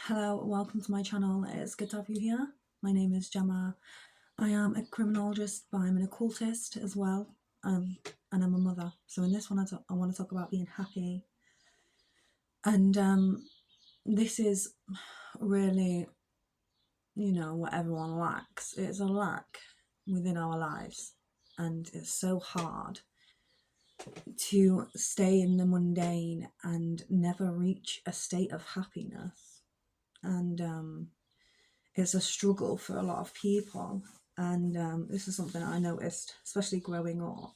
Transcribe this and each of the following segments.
Hello, welcome to my channel. It's good to have you here. My name is Gemma. I am a criminologist, but I'm an occultist as well, and I'm a mother. So in this one, I want to talk about being happy. And this is really, what everyone lacks. It's a lack within our lives, and it's so hard to stay in the mundane and never reach a state of happiness. And it's a struggle for a lot of people, and this is something I noticed, especially growing up.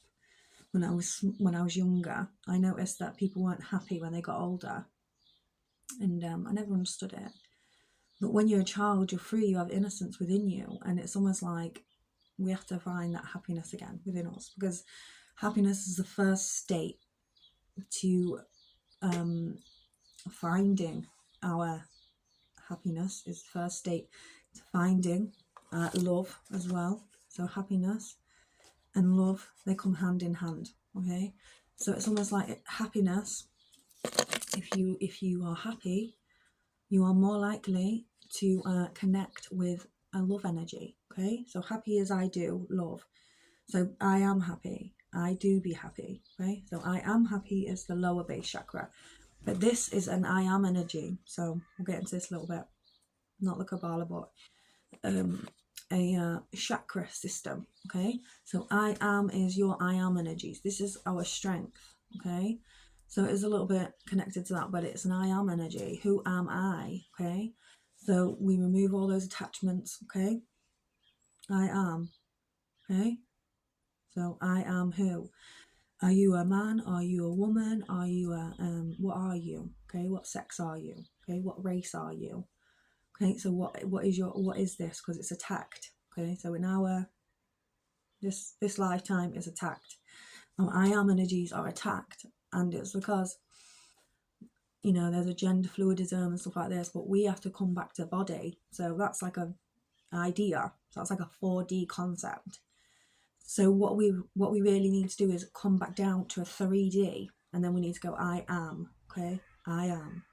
When I was younger, I noticed that people weren't happy when they got older, and I never understood it. But when you're a child, you're free, you have innocence within you, and it's almost like we have to find that happiness again within us, because happiness is the first state to finding our happiness, is the first state to finding love as well. So happiness and love, they come hand in hand. Okay, so it's almost like happiness. If you are happy, you are more likely to connect with a love energy. Okay, so happy as I do love. So I am happy. I do be happy. Okay, so I am happy is the lower base chakra, but this is an I am energy. So we'll get into this a little bit. Not the Kabbalah, but a chakra system. Okay, so I am is your I am energies. This is our strength. Okay, so it is a little bit connected to that, but it's an I am energy. Who am I? Okay, so we remove all those attachments. Okay, I am. Okay, so I am who? Are you a man? Are you a woman? Are you a what are you? Okay, what sex are you? Okay, what race are you? Okay, so what is this? Because it's attacked. Okay, so in our this lifetime is attacked. Our I am energies are attacked, and it's because there's a gender fluidism and stuff like this, but we have to come back to body. So that's like a idea. So that's like a 4D concept. So what we really need to do is come back down to a 3D, and then we need to go I am. Okay, I am.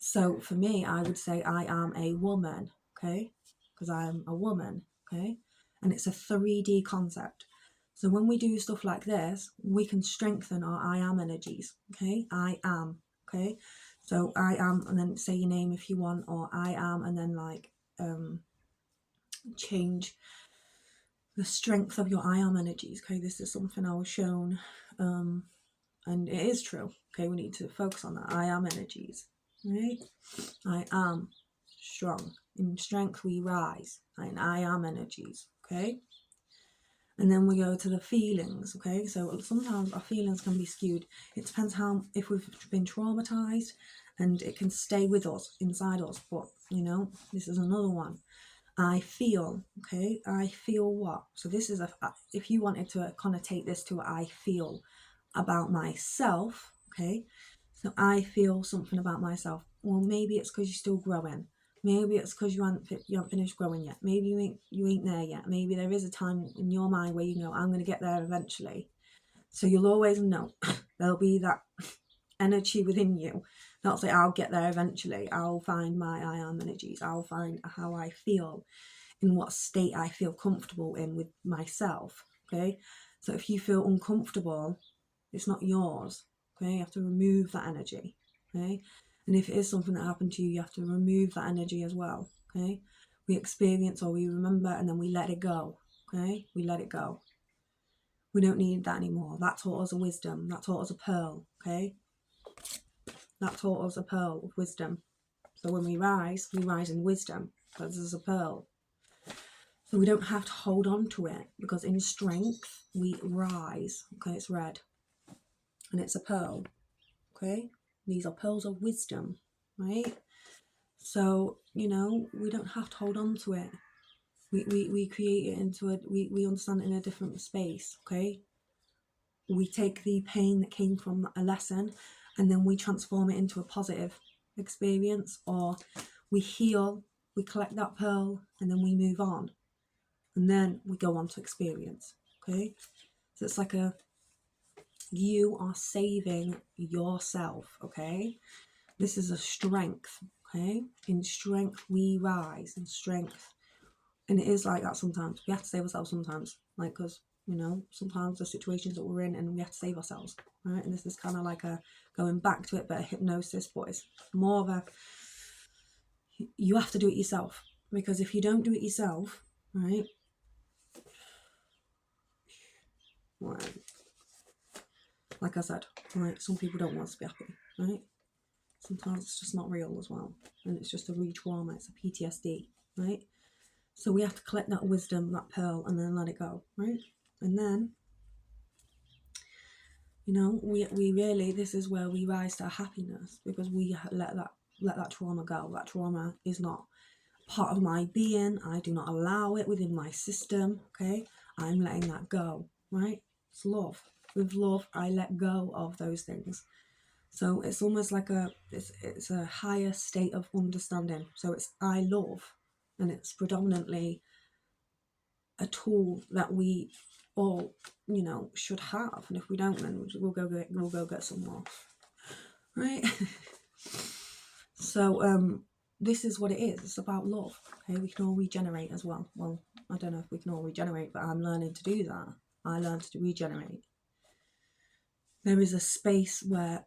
So for me, I would say I am a woman, okay? Because I am a woman, okay? And it's a 3D concept. So when we do stuff like this, we can strengthen our I am energies, okay? I am, okay? So I am, and then say your name if you want, or I am, and then like change the strength of your I am energies, okay? This is something I was shown, and it is true, okay? We need to focus on that. I am energies. Right? I am strong. In strength we rise. And I am energies. Okay? And then we go to the feelings. Okay? So sometimes our feelings can be skewed. It depends if we've been traumatized, and it can stay with us, inside us. But this is another one. I feel. Okay? I feel what? So this is if you wanted to connotate this to what I feel about myself. Okay? So I feel something about myself. Well, maybe it's because you're still growing. Maybe it's because you haven't finished growing yet. Maybe you ain't there yet. Maybe there is a time in your mind where you know I'm going to get there eventually. So you'll always know there'll be that energy within you. Not say I'll get there eventually. I'll find my I am energies. I'll find how I feel, in what state I feel comfortable in with myself. Okay. So if you feel uncomfortable, it's not yours. Okay, you have to remove that energy. Okay, and if it is something that happened to you, you have to remove that energy as well. Okay, we experience or we remember, and then we let it go. Okay, we let it go. We don't need that anymore. That taught us a wisdom. That taught us a pearl. Okay, that taught us a pearl of wisdom. So when we rise in wisdom, because there's a pearl. So we don't have to hold on to it, because in strength we rise. Okay, it's red. And it's a pearl. Okay, these are pearls of wisdom, right? So we don't have to hold on to it. We create it into we understand it in a different space. Okay, we take the pain that came from a lesson, and then we transform it into a positive experience, or we heal, we collect that pearl, and then we move on, and then we go on to experience. Okay, so it's like you are saving yourself. Okay, this is a strength. okay? In strength we rise, in strength. And it is like that sometimes. We have to save ourselves sometimes, like, because, you know, sometimes the situations that we're in and we have to save ourselves, right? And this is kind of like a going back to it, but a hypnosis, but it's more of a, you have to do it yourself, because if you don't do it yourself, right, like I said, right, some people don't want us to be happy, right? Sometimes it's just not real as well, and it's just a re-trauma, it's a PTSD, right? So we have to collect that wisdom, that pearl, and then let it go, right? And then, you know, we really, this is where we rise to our happiness, because we let that trauma go. That trauma is not part of my being. I do not allow it within my system, okay? I'm letting that go, right? It's love. With love, I let go of those things. So it's almost like it's a higher state of understanding. So it's I love, and it's predominantly a tool that we all, you know, should have. And if we don't, then we'll go get some more, right? So this is what it is. It's about love. Okay, we can all regenerate as well. Well, I don't know if we can all regenerate, but I'm learning to do that. I learned to regenerate. There is a space where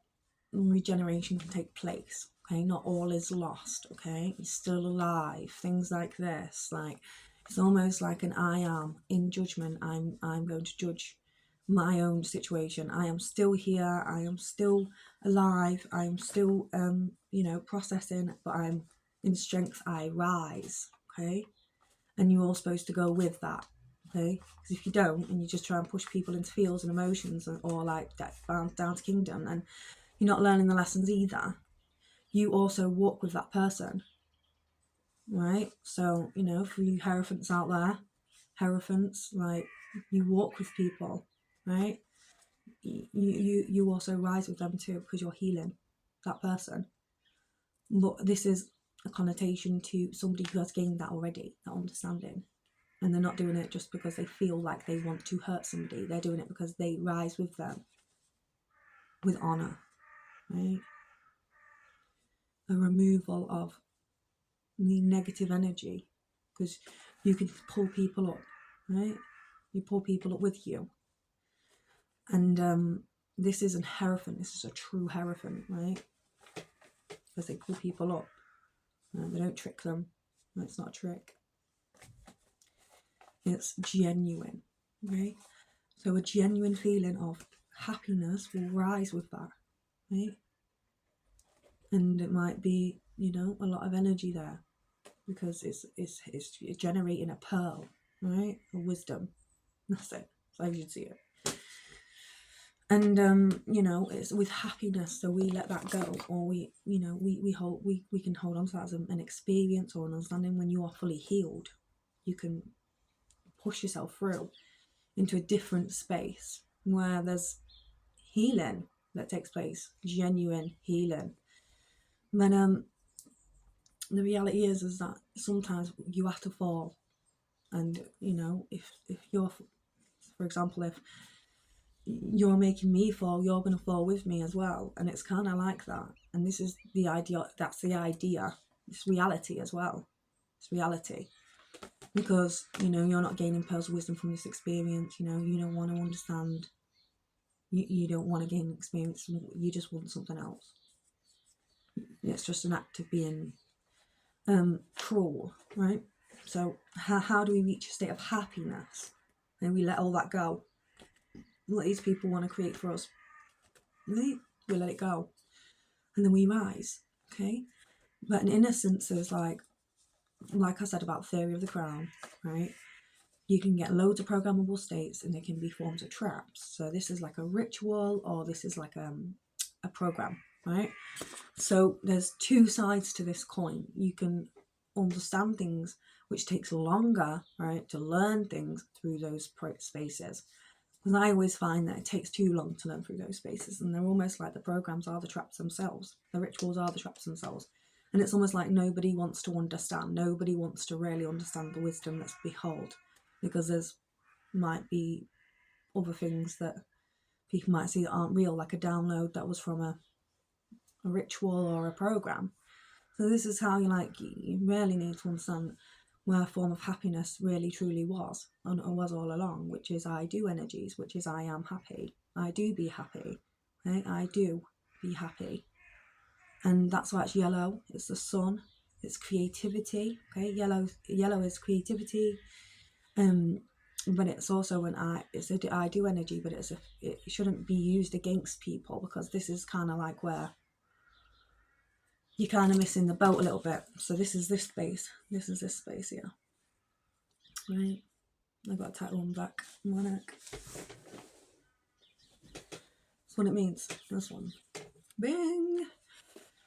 regeneration can take place. Okay, not all is lost. Okay, you're still alive. Things like this, like it's almost like an I am in judgment. I'm going to judge my own situation. I am still here. I am still alive. I am still you know, processing, but I'm in strength. I rise. Okay, and you're all supposed to go with that. Okay, because if you don't, and you just try and push people into feels and emotions, or like that bound down to kingdom, then you're not learning the lessons either. You also walk with that person, right? So, you know, for you Hierophants out there, Hierophants, like, you walk with people, right? You also rise with them too, because you're healing that person. But this is a connotation to somebody who has gained that already, that understanding. And they're not doing it just because they feel like they want to hurt somebody. They're doing it because they rise with them with honor, right? A removal of the negative energy, because you can pull people up, right? You pull people up with you. And this isn't Hierophant, this is a true Hierophant, right? Because they pull people up. They don't trick them. It's not a trick. It's genuine, okay? So a genuine feeling of happiness will rise with that, right? And it might be, you know, a lot of energy there, because it's generating a pearl, right? A wisdom. That's it. So you should see it. And you know, it's with happiness, so we let that go, or we, you know, we can hold on to that as an experience or an understanding. When you are fully healed, you can push yourself through into a different space where there's healing that takes place, genuine healing. But the reality is that sometimes you have to fall, and you know, if you're, for example, if you're making me fall, you're going to fall with me as well. And it's kind of like that. And this is the idea. That's the idea. It's reality as well. It's reality. Because, you know, you're not gaining pearls of wisdom from this experience. You know, you don't want to understand. You don't want to gain experience. You just want something else. It's just an act of being cruel, right? So how do we reach a state of happiness? And we let all that go. What these people want to create for us, right? We let it go, and then we rise, okay? But an innocence is like I said about theory of the crown, right? You can get loads of programmable states, and they can be forms of traps. So this is like a ritual, or this is like a program, right? So there's two sides to this coin. You can understand things, which takes longer, right, to learn things through those spaces. Because I always find that it takes too long to learn through those spaces, and they're almost like the programs are the traps themselves. The rituals are the traps themselves. And it's almost like nobody wants to understand. Nobody wants to really understand the wisdom that's behold, because there's might be other things that people might see that aren't real, like a download that was from a ritual or a program. So this is how you really need to understand where a form of happiness really truly was, and was all along, which is I do energies, which is I am happy. I do be happy. Right? I do be happy. And that's why it's yellow. It's the sun. It's creativity. Okay, yellow is creativity. But it's also it's a I do energy, but it shouldn't be used against people, because this is kind of like where you're kind of missing the boat a little bit. So this is this space. This is this space here. Right. I've got a title on back on my neck. That's what it means. This one. Bing.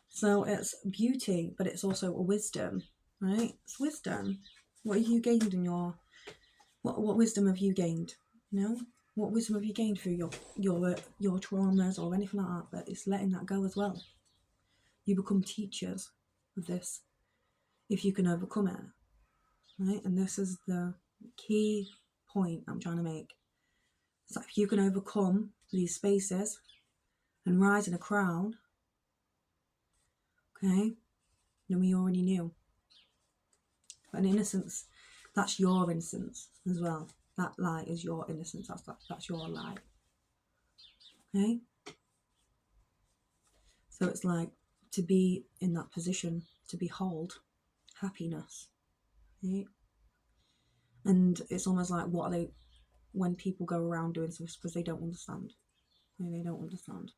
So it's beauty, but it's also a wisdom. Right? It's wisdom. What have you gained in your... What wisdom have you gained? You know? What wisdom have you gained through your traumas or anything like that? But it's letting that go as well. You become teachers of this if you can overcome it. Right? And this is the key point I'm trying to make. So if you can overcome these spaces and rise in a crown, okay, then we already knew. But an innocence, that's your innocence as well. That light is your innocence. That's your light. Okay? So it's like to be in that position, to behold happiness. Right? And it's almost like when people go around doing stuff, because they don't understand. They don't understand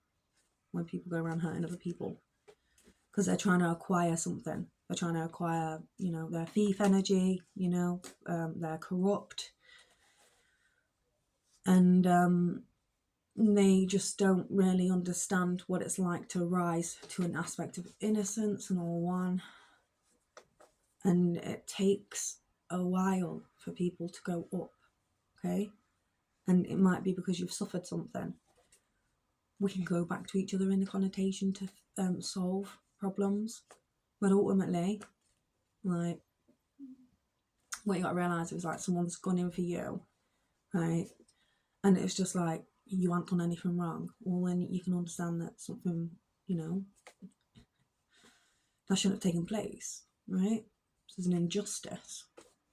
when people go around hurting other people, because they're trying to acquire something. They're trying to acquire, their thief energy, they're corrupt. And they just don't really understand what it's like to rise to an aspect of innocence and all one. And it takes a while for people to go up, okay? And it might be because you've suffered something. We can go back to each other in the connotation to solve problems. But ultimately, like, what you got to realise is, like, someone's gone in for you, right? And it's just like, you haven't done anything wrong. Well, then you can understand that something, that shouldn't have taken place, right? So there's an injustice.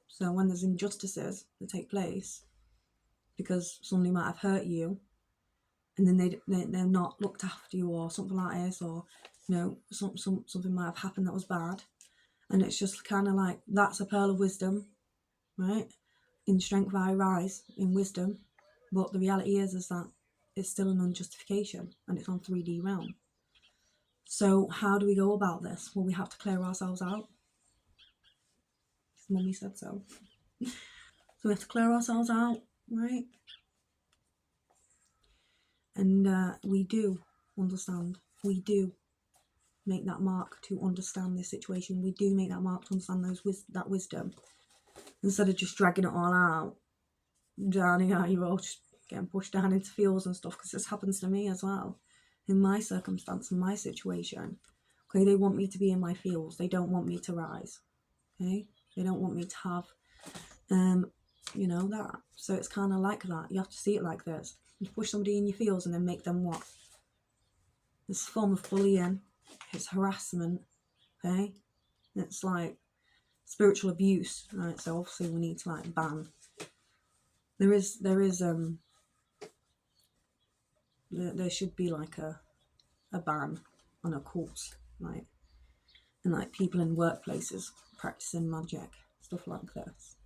So when there's injustices that take place, because somebody might have hurt you, and then they're not looked after you, or something like this, or something might have happened that was bad, and it's just kind of like, that's a pearl of wisdom, right? In strength I rise, in wisdom. But the reality is that it's still an unjustification, and it's on 3D realm. So how do we go about this? Well, we have to clear ourselves out. Mummy said so. So we have to clear ourselves out, right? And we do understand. We do make that mark to understand this situation. We do make that mark to understand that wisdom. Instead of just dragging it all out, down here, you're all just getting pushed down into fields and stuff, because this happens to me as well. In my circumstance, in my situation, okay, they want me to be in my fields. They don't want me to rise, okay? They don't want me to have, that. So it's kind of like that. You have to see it like this. You push somebody in your fields and then make them what? It's a form of bullying. It's harassment, okay? It's like spiritual abuse, right? So obviously we need to like ban. There should be like a ban on occults, like, and like people in workplaces practicing magic, stuff like this.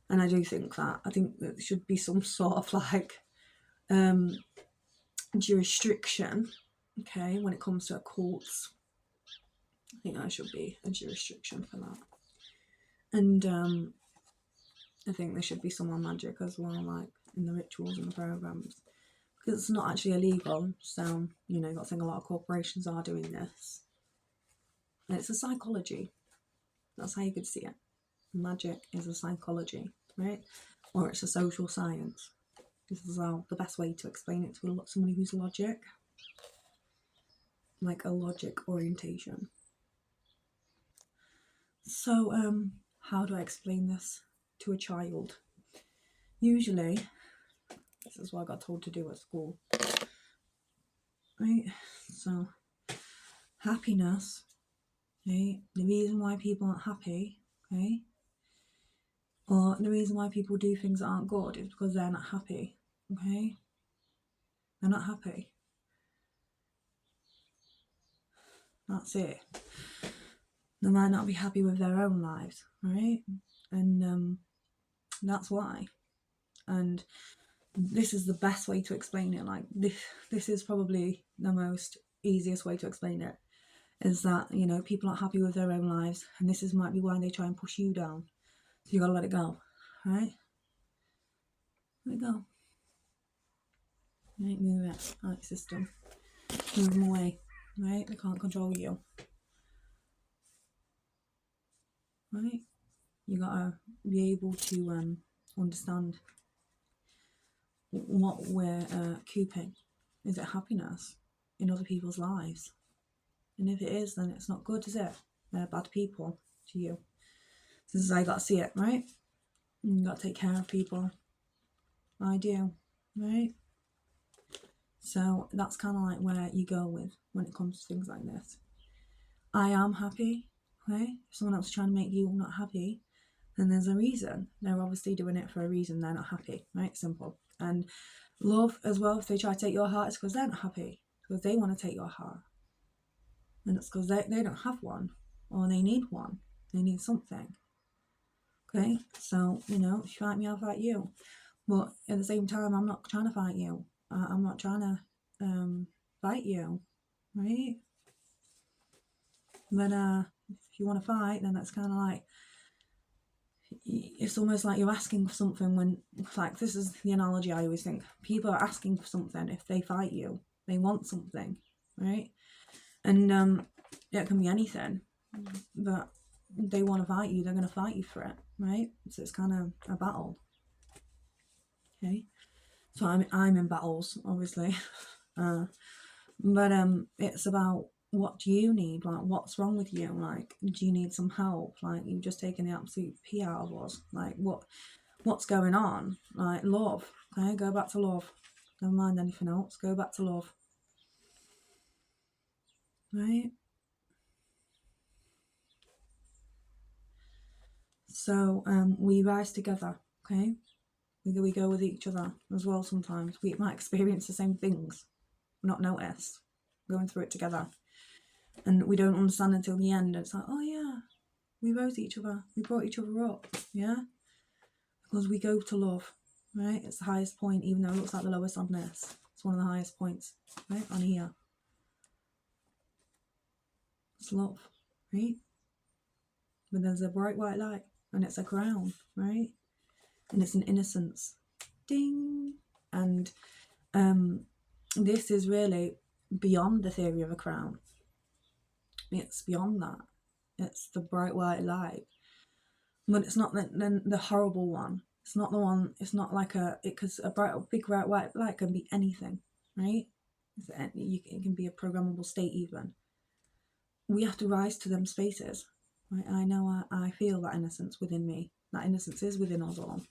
And I think that there should be some sort of like jurisdiction, okay, when it comes to occults. I think there should be a jurisdiction for that. And I think there should be some on magic as well, like in the rituals and the programs, because it's not actually illegal. So you got to think a lot of corporations are doing this. And it's a psychology. That's how you could see it. Magic is a psychology, right? Or it's a social science. This is the best way to explain it to somebody who's logic, like a logic orientation. So, how do I explain this to a child? Usually, this is what I got told to do at school, right? So, happiness Okay, the reason why people aren't happy, okay, or the reason why people do things that aren't good is because they're not happy. Okay, they're not happy. That's it. They might not be happy with their own lives, right? And that's why. And this is the best way to explain it. Like this is probably the most easiest way to explain it. Is that, you know, people aren't happy with their own lives, and this might be why they try and push you down. So you gotta let it go, right? Let it go. Right, move it out of system. Move them away, right? They can't control you, right? You gotta be able to understand what we're cooping. Is it happiness in other people's lives? And if it is, then it's not good, is it? They're bad people to you. This is how you gotta see it, right? You gotta take care of people. I do, right? So that's kind of like where you go with when it comes to things like this. I am happy, okay? If someone else is trying to make you not happy, then there's a reason. They're obviously doing it for a reason. They're not happy, right? Simple. And love as well, if they try to take your heart, it's because they're not happy. Because they want to take your heart. And it's because they don't have one. Or they need one. They need something. Okay? So, you know, if you fight me, I'll fight you. But at the same time, I'm not trying to fight you. I'm not trying to fight you. Right? But if you want to fight, then that's kind of like, it's almost like you're asking for something when, like, this is the analogy I always think. People are asking for something if they fight you. They want something, right? And it can be anything, but they want to fight you, they're going to fight you for it, right? So it's kind of a battle, okay? So I'm in battles, obviously. But it's about, what do you need? Like, what's wrong with you? Like, do you need some help? Like, you've just taken the absolute pee out of us. Like, what's going on? Like, love. Okay, go back to love. Never mind anything else. Go back to love. Right? So we rise together. Okay, we go with each other as well. Sometimes we might experience the same things, not notice, going through it together, and we don't understand until the end. It's like, oh yeah, we rose each other, we brought each other up, yeah, because we go to love, right? It's the highest point, even though it looks like the lowest on this. It's one of the highest points, right, on here. It's love, right? But there's a bright white light, and it's a crown, right? And it's an innocence, ding. And this is really beyond the theory of a crown. It's beyond that. It's the bright white light, but it's not the horrible one. It's not the one. It's not like because a big bright white light can be anything, right? It can be a programmable state even. We have to rise to them spaces, right? I know I feel that innocence within me. That innocence is within us all.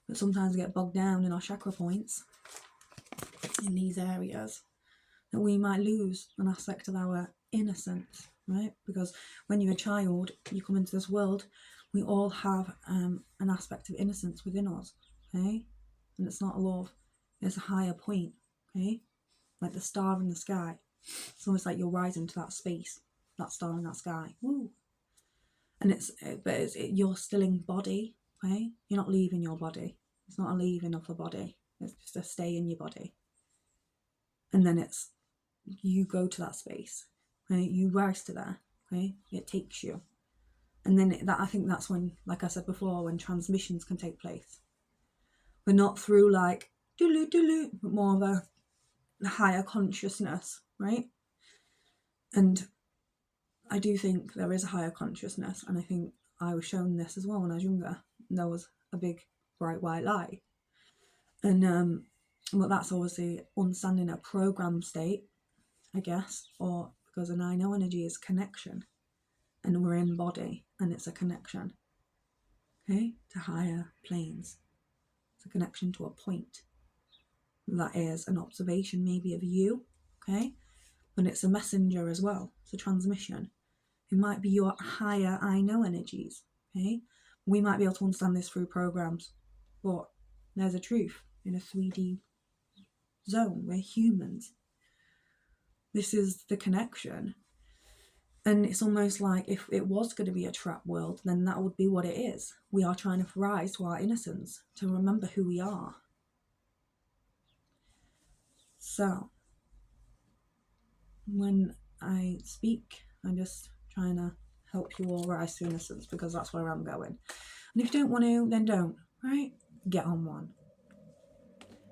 But sometimes we get bogged down in our chakra points in these areas that we might lose an aspect of our innocence, right? Because when you're a child, you come into this world, we all have an aspect of innocence within us, okay? And it's not love, it's a higher point, okay? Like the star in the sky. It's almost like you're rising to that space, that star in that sky. Woo! And you're still in body, okay? You're not leaving your body. It's not a leaving of the body. It's just a stay in your body. And then you go to that space, right? You rise to there, okay? It takes you. And then I think that's when, like I said before, when transmissions can take place. But not through like doo-loo, but more of a higher consciousness, right? And I do think there is a higher consciousness, and I think I was shown this as well when I was younger. There was a big bright white light. And but that's obviously understanding a program state, I guess, or because I know energy is connection, and we're in body, and it's a connection, okay, to higher planes. It's a connection to a point. That is an observation maybe of you, okay, but it's a messenger as well. It's a transmission. It might be your higher I know energies. Okay, we might be able to understand this through programs, but there's a truth in a 3D zone. We're humans. This is the connection. And it's almost like if it was going to be a trap world, then that would be what it is. We are trying to rise to our innocence, to remember who we are. So, when I speak, I'm just trying to help you all rise to innocence, because that's where I'm going. And if you don't want to, then don't, right? Get on one.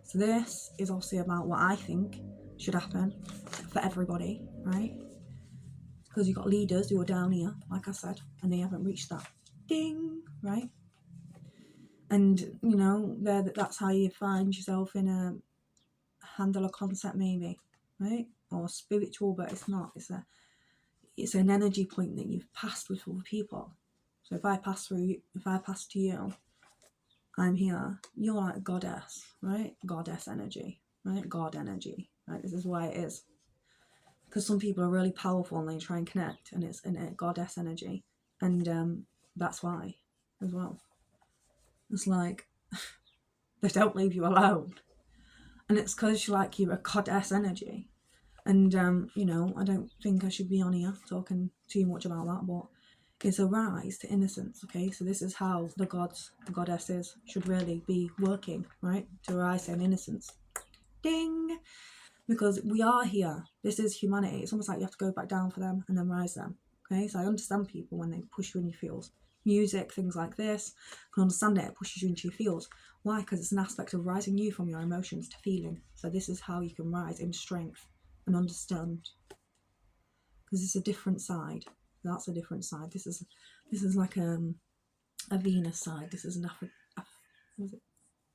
So this is obviously about what I think should happen for everybody, right? Because you've got leaders who are down here, like I said, and they haven't reached that ding, right? And, you know, that's how you find yourself in a handler concept, maybe, right? Or spiritual, but it's not. It's an energy point that you've passed with other people. So if I pass to you, I'm here. You're like a goddess, right? Goddess energy, right? God energy, right? This is why it is. Because some people are really powerful and they try and connect, and it's a goddess energy, and that's why, as well. It's like they don't leave you alone, and it's because you're a goddess energy, and you know, I don't think I should be on here talking too much about that, but it's a rise to innocence. Okay, so this is how the goddesses should really be working, right? To rise to innocence. Ding. Because we are here. This is humanity. It's almost like you have to go back down for them and then rise them. Okay, so I understand people when they push you in your feels. Music, things like this, I can understand it pushes you into your feels. Why? Because it's an aspect of rising you from your emotions to feeling. So this is how you can rise in strength and understand. Because it's a different side. That's a different side. This is like a Venus side. This is an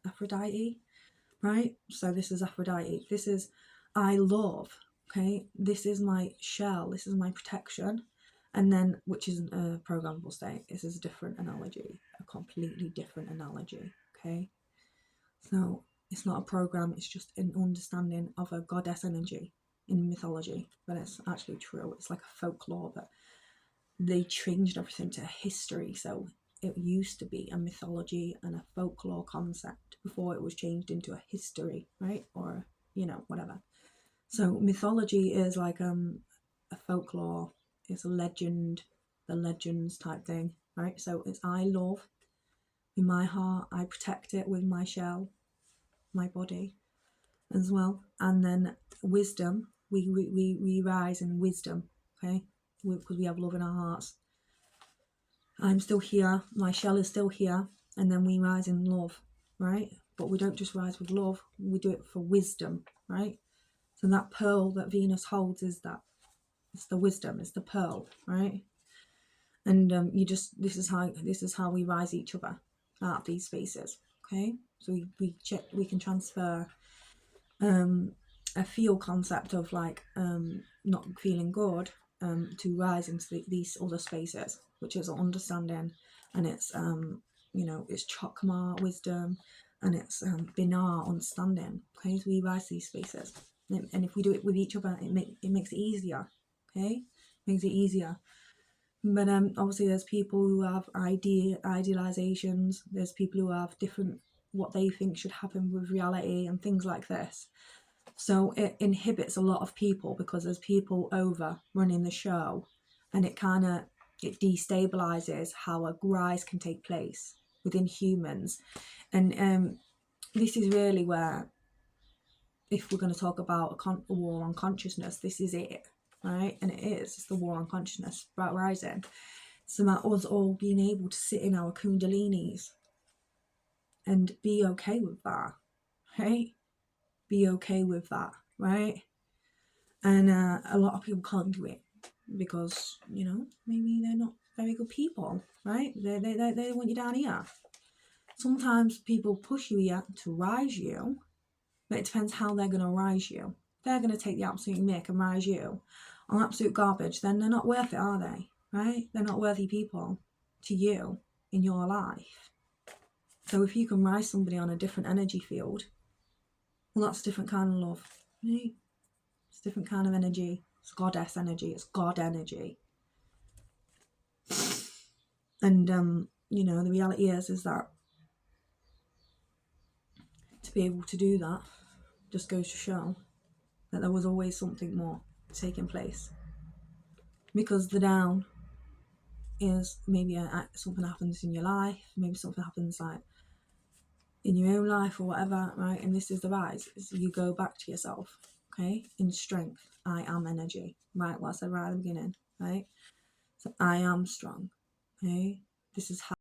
Aphrodite, right? So this is Aphrodite. This is I love, okay? This is my shell, this is my protection. And then, which isn't a programmable state, this is a different analogy, a completely different analogy, okay? So it's not a program, it's just an understanding of a goddess energy in mythology, but it's actually true. It's like a folklore, but they changed everything to history. So it used to be a mythology and a folklore concept before it was changed into a history, right? Or, you know, whatever. So mythology is like a folklore, it's a legend, the legends type thing, right? So it's I love in my heart, I protect it with my shell, my body as well. And then wisdom, we rise in wisdom, okay? Because we have love in our hearts. I'm still here, my shell is still here, and then we rise in love, right? But we don't just rise with love, we do it for wisdom, right? So that pearl that Venus holds is that. It's the wisdom, it's the pearl, right? And this is how we rise each other out of these spaces, okay? So we can transfer a feel concept of like not feeling good to rise into these other spaces, which is understanding, and it's you know, it's chakma wisdom, and it's binar understanding. Okay, so we rise these spaces, and if we do it with each other, it makes it easier. Okay, makes it easier. But obviously there's people who have idealizations. There's people who have different what they think should happen with reality and things like this. So it inhibits a lot of people because there's people over running the show, and it destabilizes how a rise can take place within humans. And this is really where, if we're going to talk about a war on consciousness, this is it, right? And it's the war on consciousness, about rising. It's about us all being able to sit in our kundalinis and be okay with that, right? Be okay with that, right? And a lot of people can't do it because, you know, maybe they're not very good people, right? They want you down here. Sometimes people push you here to rise you, but it depends how they're going to rise you. If they're going to take the absolute mick and rise you on absolute garbage, then they're not worth it, are they? Right? They're not worthy people to you in your life. So if you can rise somebody on a different energy field, well, that's a different kind of love, right? It's a different kind of energy. It's goddess energy. It's God energy. And you know, the reality is that to be able to do that just goes to show that there was always something more taking place. Because the down is maybe something happens in your life, maybe something happens like in your own life or whatever, right? And this is the rise. So you go back to yourself, okay? In strength, I am energy, right? What I said right at the beginning, right? So I am strong, okay? This is how